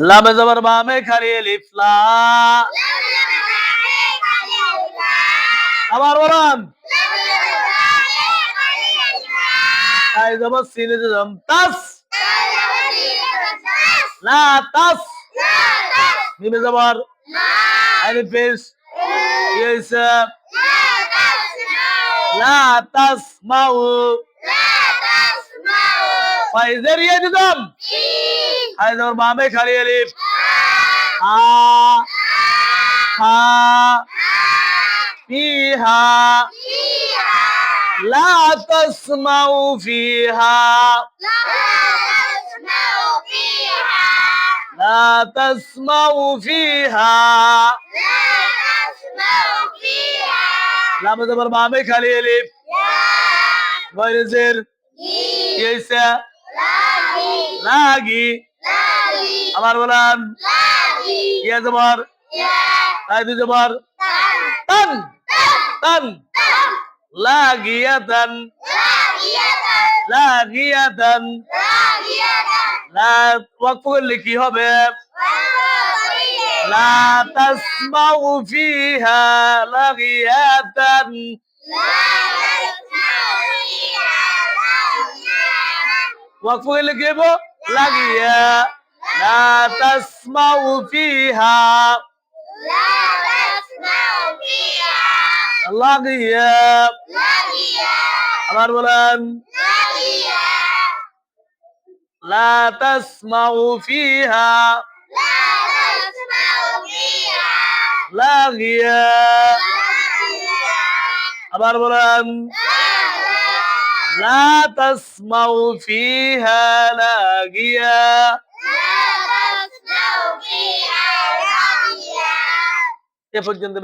লামে জবর বামে খালি আলিফ লা আবার বলেন তাই জবর সিনে জম তাস লা তাস মিমে জবর আলিফ পেশ ইয়েসা লা তাসমাউ ফাইজের ইয়ে দিদাম হাই জবর বামে খালি আলিফ হা হা ফিহা লা তাসমাউ ফিহা لا تسمع فيها لا مزبر مامي خالي الف غير زر يسا لاغي আমার বলেন ইয়া জবর তাই দুই জবর তান তান লাগিয়াতান লাগিয়াতান লা ওয়াকফ করলে কি হবে লা তাসমাউ ফিহা লাগিয়াতান ওয়াকফ করলে কি হবে লাগিয়া লা তাসমাউ ফিহা লাগিয়া আবার বলেন لا تسمع فيها لاغيا আবার বলেন لا تسمع فيها لاغيا এ পর্যন্ত